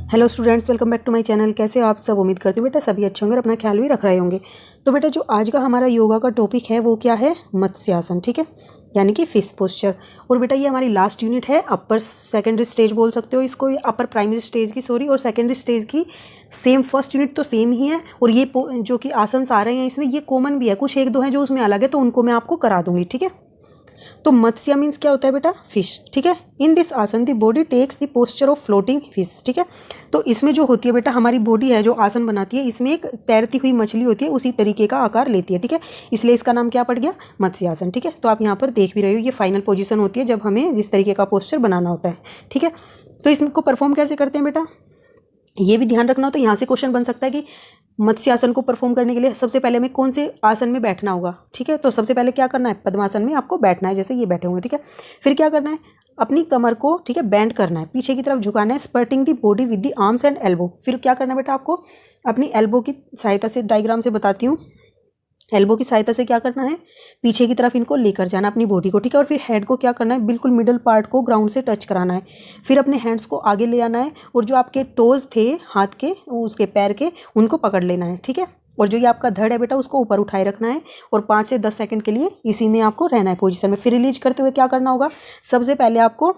Hello students, welcome back to my channel. कैसे हो आप सब? उम्मीद करती हूँ बेटा सभी अच्छे होंगे और अपना ख्याल भी रख रहे होंगे। तो बेटा जो आज का हमारा योगा का टॉपिक है वो क्या है? मत्स्यासन, ठीक है, यानी कि फिश पोस्चर। और बेटा ये हमारी लास्ट यूनिट है, अपर सेकेंडरी स्टेज बोल सकते हो इसको, अपर प्राइमरी स्टेज की सॉरी, और सेकेंडरी स्टेज की सेम। फर्स्ट यूनिट तो सेम ही है, और ये जो कि आसन आ रहे हैं इसमें ये कॉमन भी है, कुछ एक दो हैं जो उसमें अलग है, तो उनको मैं आपको करा दूंगी, ठीक है। तो मत्स्य मीन्स क्या होता है बेटा? फिश, ठीक है। In this asana the body takes the posture of floating fish, ठीक है। तो इसमें जो होती है बेटा हमारी बॉडी है जो आसन बनाती है, इसमें एक तैरती हुई मछली होती है, उसी तरीके का आकार लेती है, ठीक है। इसलिए इसका नाम क्या पड़ गया? मत्स्यासन, ठीक है। तो आप यहाँ पर देख भी रहे हो, ये फाइनल पोजीशन होती है जब हमें जिस तरीके का पोस्चर बनाना होता है, ठीक है। तो इसको परफॉर्म कैसे करते हैं बेटा, ये भी ध्यान रखना हो। तो यहाँ से क्वेश्चन बन सकता है कि मत्स्य आसन को परफॉर्म करने के लिए सबसे पहले हमें कौन से आसन में बैठना होगा, ठीक है। तो सबसे पहले क्या करना है? पद्मासन में आपको बैठना है, जैसे ये बैठे हुए हैं, ठीक है। फिर क्या करना है? अपनी कमर को, ठीक है, बेंड करना है, पीछे की तरफ झुकाना है, supporting the body with the arms and elbow. फिर क्या करना है बेटा आपको? अपनी एल्बो की सहायता से, डायग्राम से बताती हूँ, एल्बो की सहायता से क्या करना है? पीछे की तरफ इनको लेकर जाना अपनी बॉडी को, ठीक है। और फिर हेड को क्या करना है? बिल्कुल मिडल पार्ट को ग्राउंड से टच कराना है। फिर अपने हैंड्स को आगे ले आना है, और जो आपके टोज थे हाथ के, उसके पैर के, उनको पकड़ लेना है, ठीक है। और जो ये आपका धड़ है बेटा उसको ऊपर उठाए रखना है, और 5 से 10 सेकंड के लिए इसी में आपको रहना है पोजीशन में। फिर रिलीज करते हुए क्या करना होगा? सबसे पहले आपको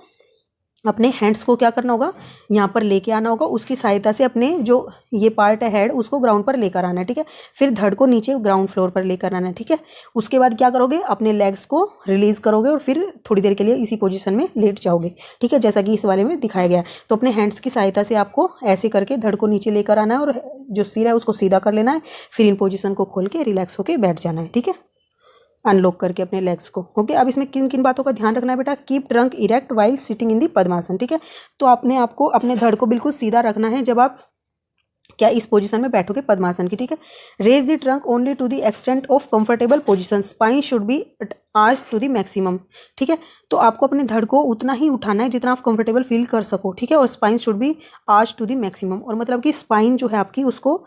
अपने हैंड्स को क्या करना होगा? यहाँ पर लेके आना होगा, उसकी सहायता से अपने जो ये पार्ट है हेड उसको ग्राउंड पर लेकर आना है, ठीक है। फिर धड़ को नीचे ग्राउंड फ्लोर पर लेकर आना है, ठीक है। उसके बाद क्या करोगे? अपने लेग्स को रिलीज करोगे और फिर थोड़ी देर के लिए इसी पोजीशन में लेट जाओगे, ठीक है, जैसा कि इस वाले में दिखाया गया है। तो अपने हैंड्स की सहायता से आपको ऐसे करके धड़ को नीचे लेकर आना है, और जो सिर है उसको सीधा कर लेना है। फिर इन पोजीशन को खोल के रिलैक्स होकर बैठ जाना है, ठीक है, अनलॉक करके अपने लेग्स को। ओके, अब इसमें किन किन बातों का ध्यान रखना है बेटा? Keep trunk erect while sitting in the padmasana, ठीक है। तो आपने आपको अपने धड़ को बिल्कुल सीधा रखना है जब आप क्या इस पोजीशन में बैठोगे पद्मासन की, ठीक है। Raise the trunk only to the extent of comfortable position, spine should be arch to the maximum, ठीक है। तो आपको अपने धड़ को उतना ही उठाना है जितना आप कंफर्टेबल फील कर सको, ठीक है। और spine should be arch to the maximum, और मतलब कि स्पाइन जो है आपकी उसको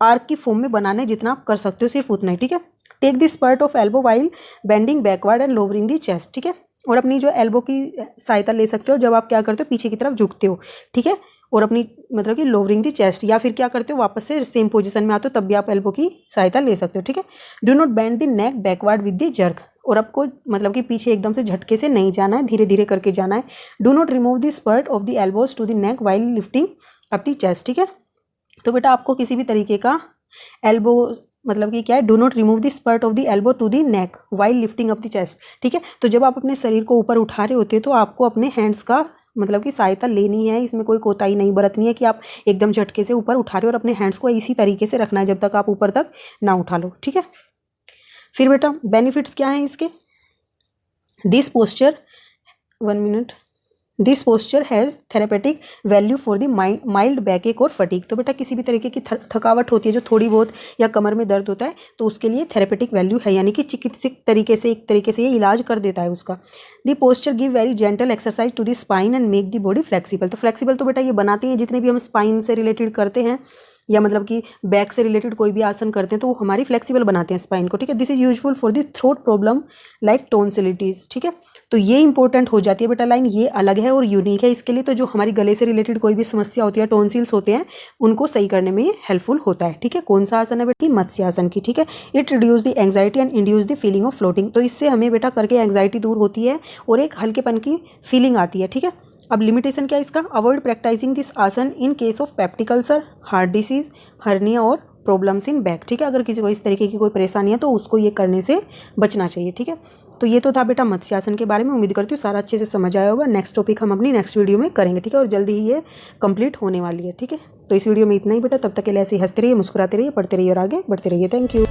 आर्क की फॉर्म में बनाना है, जितना आप कर सकते हो सिर्फ उतना ही, ठीक है। Take the support of elbow while bending backward and lowering the chest, ठीक है। और अपनी जो एल्बो की सहायता ले सकते हो जब आप क्या करते हो? पीछे की तरफ झुकते हो, ठीक है। और अपनी मतलब कि लोवरिंग दी चेस्ट, या फिर क्या करते हो? वापस से सेम पोजीशन में आते हो, तब भी आप एल्बो की सहायता ले सकते हो, ठीक है। Do not bend the neck backward with the jerk, और आपको मतलब कि पीछे एकदम से झटके से नहीं जाना है, धीरे धीरे करके जाना है। Do not remove the support of the elbows to the neck while lifting up the chest, ठीक है। तो बेटा आपको किसी भी तरीके का एल्बो मतलब कि क्या है? Do not remove the support of the elbow to the neck while lifting up the chest, ठीक है। तो जब आप अपने शरीर को ऊपर उठा रहे होते हैं तो आपको अपने हैंड्स का मतलब कि सहायता लेनी है, इसमें कोई कोताही नहीं बरतनी है कि आप एकदम झटके से ऊपर उठा रहे हो, और अपने हैंड्स को इसी तरीके से रखना है जब तक आप ऊपर तक ना उठा लो, ठीक है। फिर बेटा बेनिफिट्स क्या हैं इसके? This posture 1 minute, this posture has therapeutic value for the mild बैकएक और फटीक। तो बेटा किसी भी तरीके की थकावट होती है जो थोड़ी बहुत, या कमर में दर्द होता है, तो उसके लिए थेरेपेटिक वैल्यू है, यानी कि चिकित्सक तरीके से एक तरीके से ये इलाज कर देता है उसका। The posture give very gentle exercise to the spine and make the body flexible. तो फ्लेक्सिबल तो बेटा ये बनाते हैं, जितने भी हम स्पाइन से रिलेटेड करते हैं या मतलब कि बैक से रिलेटेड कोई भी आसन करते हैं तो वो हमारी फ्लेक्सिबल बनाते हैं स्पाइन को, ठीक है। This is useful for the throat problem like tonsillitis, ठीक है। तो ये इंपॉर्टेंट हो जाती है बेटा लाइन, ये अलग है और यूनिक है इसके लिए। तो जो हमारी गले से रिलेटेड कोई भी समस्या होती है, टॉन्सिल्स होते हैं, उनको सही करने में ये हेल्पफुल होता है, ठीक है। कौन सा आसन है बेटा? मत्स्यासन की, ठीक है। It reduce the anxiety and induce the feeling of floating. तो इससे हमें बेटा करके एंग्जाइटी दूर होती है और एक हल्केपन की फीलिंग आती है, ठीक है। अब लिमिटेशन क्या है इसका? अवॉइड प्रैक्टिसिंग दिस आसन in case of peptic ulcer, heart disease, hernia और प्रॉब्लम्स इन बैक, ठीक है। अगर किसी को इस तरीके की कोई परेशानी है तो उसको ये करने से बचना चाहिए, ठीक है। तो ये तो था बेटा मत्स्यासन के बारे में। उम्मीद करती हूँ सारा अच्छे से समझ आया होगा। नेक्स्ट टॉपिक हम अपनी नेक्स्ट वीडियो में करेंगे, ठीक है, और जल्दी ही ये कंप्लीट होने वाली है, ठीक है। तो इस वीडियो में इतना ही बेटा, तब तक के लिए ऐसे ही हंसते रहिए, मुस्कुराते रहिए, पढ़ते रहिए और आगे बढ़ते रहिए। Thank you.